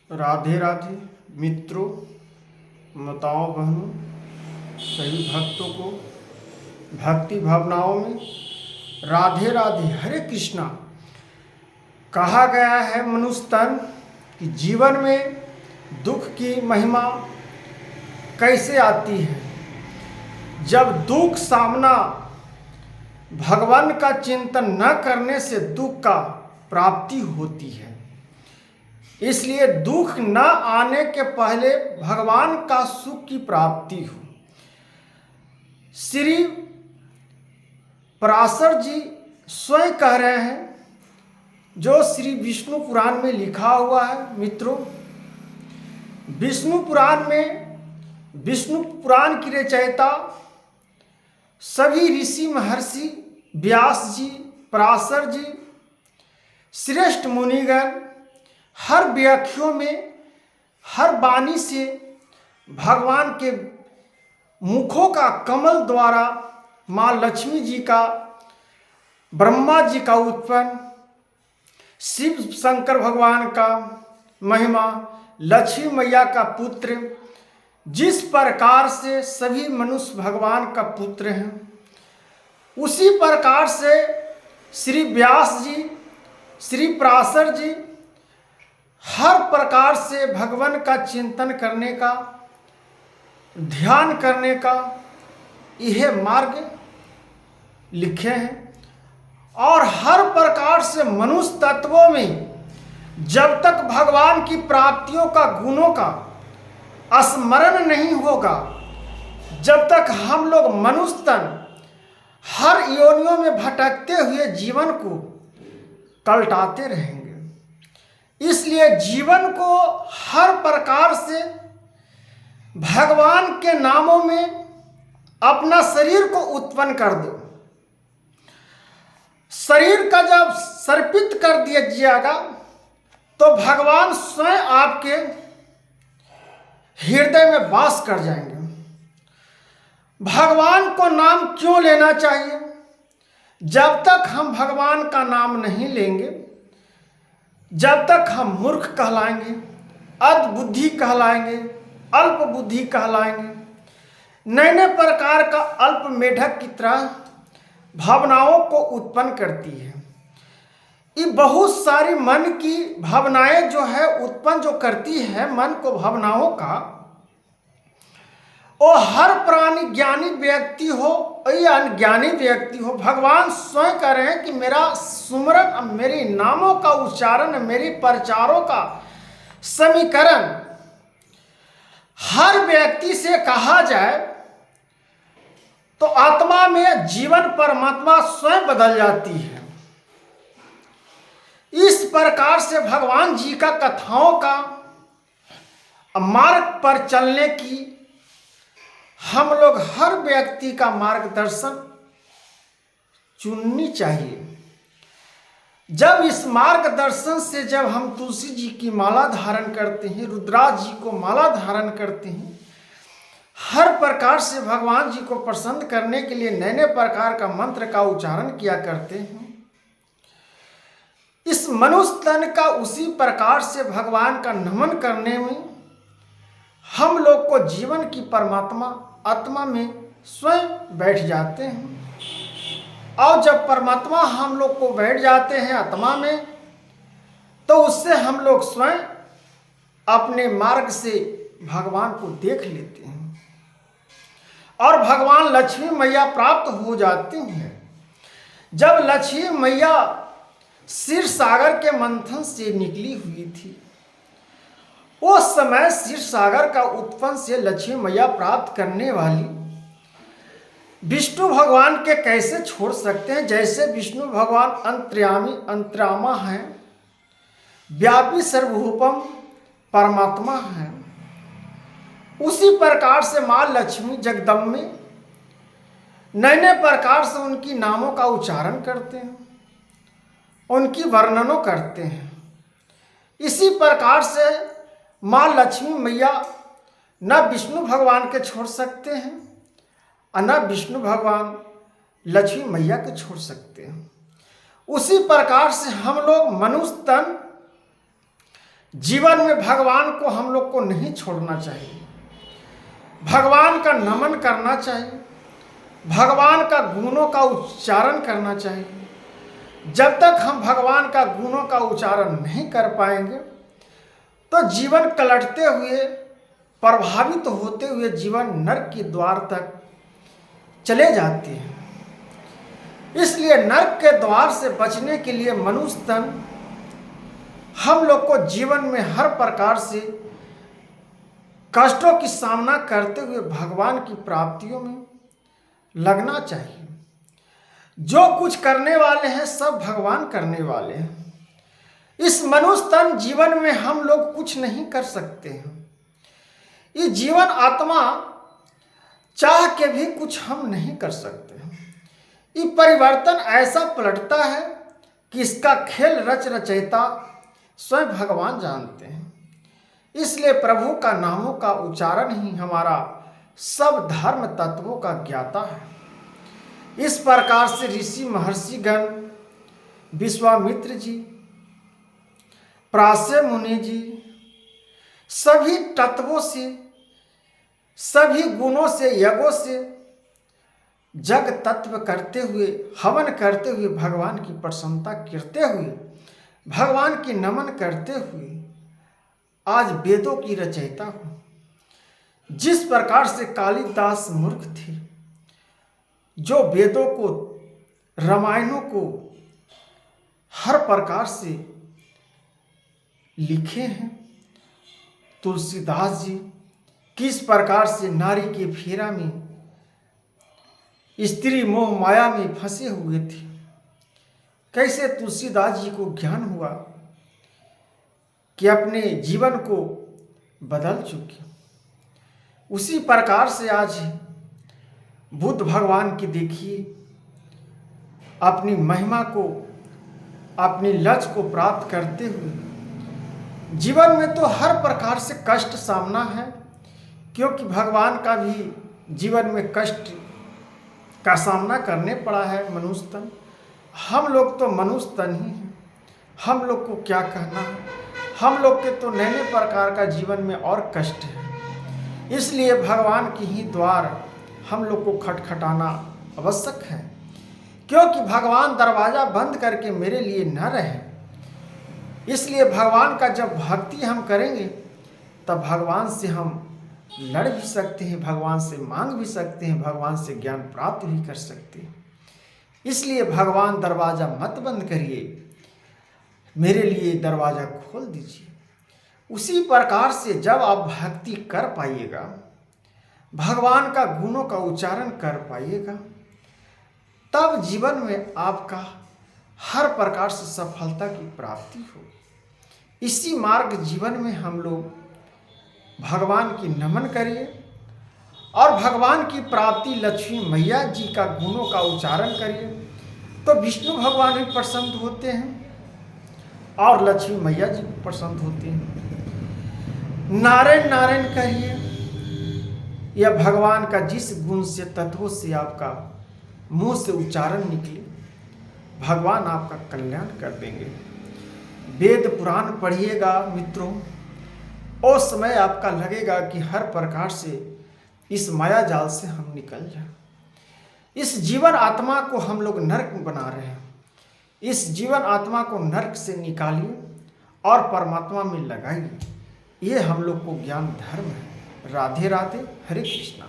राधे राधे मित्रों, माताओं, बहनों, सभी भक्तों को भक्ति भावनाओं में राधे राधे। हरे कृष्णा। कहा गया है मनुष्य तन कि जीवन में दुख की महिमा कैसे आती है। जब दुख सामना भगवान का चिंतन न करने से दुख का प्राप्ति होती है। इसलिए दुख न आने के पहले भगवान का सुख की प्राप्ति हो। श्री पराशर जी स्वयं कह रहे हैं, जो श्री विष्णु पुराण में लिखा हुआ है। मित्रों, विष्णु पुराण में विष्णु पुराण की रचयिता सभी ऋषि महर्षि व्यास जी, पराशर जी, श्रेष्ठ मुनिगण हर व्याख्याओं में हर वाणी से भगवान के मुखों का कमल द्वारा माँ लक्ष्मी जी का, ब्रह्मा जी का उत्पन्न, शिव शंकर भगवान का महिमा, लक्ष्मी मैया का पुत्र, जिस प्रकार से सभी मनुष्य भगवान का पुत्र हैं, उसी प्रकार से श्री व्यास जी, श्री पराशर जी हर प्रकार से भगवान का चिंतन करने का, ध्यान करने का यह मार्ग लिखे हैं। और हर प्रकार से मनुष्य तत्वों में जब तक भगवान की प्राप्तियों का, गुणों का स्मरण नहीं होगा, जब तक हम लोग मनुष्य तन हर योनियों में भटकते हुए जीवन को कल्टाते रहेंगे। इसलिए जीवन को हर प्रकार से भगवान के नामों में अपना शरीर को उत्पन्न कर दो। शरीर का जब समर्पित कर दिया जाएगा तो भगवान स्वयं आपके हृदय में वास कर जाएंगे। भगवान को नाम क्यों लेना चाहिए? जब तक हम भगवान का नाम नहीं लेंगे, जब तक हम मूर्ख कहलाएंगे, अध बुद्धि कहलाएंगे, अल्प बुद्धि कहलाएंगे, नए नए प्रकार का अल्प मेढक की तरह भावनाओं को उत्पन्न करती है। ये बहुत सारी मन की भावनाएं जो है उत्पन्न जो करती है मन को, भावनाओं का, और हर प्राणी ज्ञानी व्यक्ति हो या अज्ञानी व्यक्ति हो, भगवान स्वयं कह रहे हैं कि मेरा सुमरन, मेरे नामों का उच्चारण, मेरी प्रचारों का समीकरण हर व्यक्ति से कहा जाए तो आत्मा में जीवन परमात्मा स्वयं बदल जाती है। इस प्रकार से भगवान जी का कथाओं का मार्ग पर चलने की हम लोग हर व्यक्ति का मार्गदर्शन चुननी चाहिए। जब इस मार्गदर्शन से जब हम तुलसी जी की माला धारण करते हैं, रुद्राज जी को माला धारण करते हैं, हर प्रकार से भगवान जी को प्रसन्न करने के लिए नए नए प्रकार का मंत्र का उच्चारण किया करते हैं, इस मनुष्य तन का उसी प्रकार से भगवान का नमन करने में हम लोग को जीवन की परमात्मा आत्मा में स्वयं बैठ जाते हैं। और जब परमात्मा हम लोग को बैठ जाते हैं आत्मा में, तो उससे हम लोग स्वयं अपने मार्ग से भगवान को देख लेते हैं और भगवान लक्ष्मी मैया प्राप्त हो जाती हैं। जब लक्ष्मी मैया क्षीर सागर के मंथन से निकली हुई थी, उस समय क्षीर सागर का उत्पन्न से लक्ष्मी मैया प्राप्त करने वाली विष्णु भगवान के कैसे छोड़ सकते हैं? जैसे विष्णु भगवान अंतर्यामी, अंतरामा हैं, व्यापी सर्वभूपम परमात्मा हैं, उसी प्रकार से माँ लक्ष्मी जगदम्बे नए नए प्रकार से उनकी नामों का उच्चारण करते हैं, उनकी वर्णनों करते हैं। इसी प्रकार से माँ लक्ष्मी मैया न विष्णु भगवान के छोड़ सकते हैं और न विष्णु भगवान लक्ष्मी मैया के छोड़ सकते हैं। उसी प्रकार से हम लोग मनुष्य तन जीवन में भगवान को हम लोग को नहीं छोड़ना चाहिए, भगवान का नमन करना चाहिए, भगवान का गुणों का उच्चारण करना चाहिए। जब तक हम भगवान का गुणों का उच्चारण नहीं कर पाएंगे तो जीवन कलटते हुए, प्रभावित होते हुए जीवन नरक के द्वार तक चले जाते हैं। इसलिए नरक के द्वार से बचने के लिए मनुष्य तन हम लोग को जीवन में हर प्रकार से कष्टों की सामना करते हुए भगवान की प्राप्तियों में लगना चाहिए। जो कुछ करने वाले हैं सब भगवान करने वाले हैं। इस मनुष्य तन जीवन में हम लोग कुछ नहीं कर सकते हैं। ये जीवन आत्मा चाह के भी कुछ हम नहीं कर सकते हैं। ये परिवर्तन ऐसा पलटता है कि इसका खेल रच रचयिता स्वयं भगवान जानते हैं। इसलिए प्रभु का नामों का उच्चारण ही हमारा सब धर्म तत्वों का ज्ञाता है। इस प्रकार से ऋषि महर्षि गण, विश्वामित्र जी, प्रास्य मुनि जी सभी तत्वों से, सभी गुणों से, यज्ञों से जग तत्व करते हुए, हवन करते हुए, भगवान की प्रसन्नता करते हुए, भगवान की नमन करते हुए आज वेदों की रचयिता हूँ। जिस प्रकार से कालिदास मूर्ख थे, जो वेदों को, रामायणों को हर प्रकार से लिखे हैं, तुलसीदास जी किस प्रकार से नारी के फेरा में, स्त्री मोह माया में फंसे हुए थे, कैसे तुलसीदास जी को ज्ञान हुआ कि अपने जीवन को बदल चुके। उसी प्रकार से आज बुद्ध भगवान की देखिए, अपनी महिमा को, अपनी लक्ष्य को प्राप्त करते हुए जीवन में तो हर प्रकार से कष्ट सामना है, क्योंकि भगवान का भी जीवन में कष्ट का सामना करने पड़ा है। मनुष्य तन, हम लोग तो मनुष्य तन ही हैं, हम लोग को क्या कहना है। हम लोग के तो नैने प्रकार का जीवन में और कष्ट है। इसलिए भगवान की ही द्वार हम लोग को खटखटाना आवश्यक है, क्योंकि भगवान दरवाज़ा बंद करके मेरे लिए न रहे। इसलिए भगवान का जब भक्ति हम करेंगे तब भगवान से हम लड़ भी सकते हैं, भगवान से मांग भी सकते हैं, भगवान से ज्ञान प्राप्त भी कर सकते हैं। इसलिए भगवान दरवाज़ा मत बंद करिए, मेरे लिए दरवाज़ा खोल दीजिए। उसी प्रकार से जब आप भक्ति कर पाइएगा, भगवान का गुणों का उच्चारण कर पाइएगा, तब जीवन में आपका हर प्रकार से सफलता की प्राप्ति होगी। इसी मार्ग जीवन में हम लोग भगवान की नमन करिए और भगवान की प्राप्ति लक्ष्मी मैया जी का गुणों का उच्चारण करिए, तो विष्णु भगवान भी प्रसन्न होते हैं और लक्ष्मी मैया जी भी प्रसन्न होते हैं। नारायण नारायण कहिए, यह भगवान का जिस गुण से, तत्वों से आपका मुंह से उच्चारण निकले, भगवान आपका कल्याण कर देंगे। वेद पुराण पढ़िएगा मित्रों, उस समय आपका लगेगा कि हर प्रकार से इस माया जाल से हम निकल जाए। इस जीवन आत्मा को हम लोग नरक बना रहे हैं। इस जीवन आत्मा को नरक से निकालिए और परमात्मा में लगाइए। ये हम लोग को ज्ञान धर्म है। राधे राधे, हरे कृष्णा।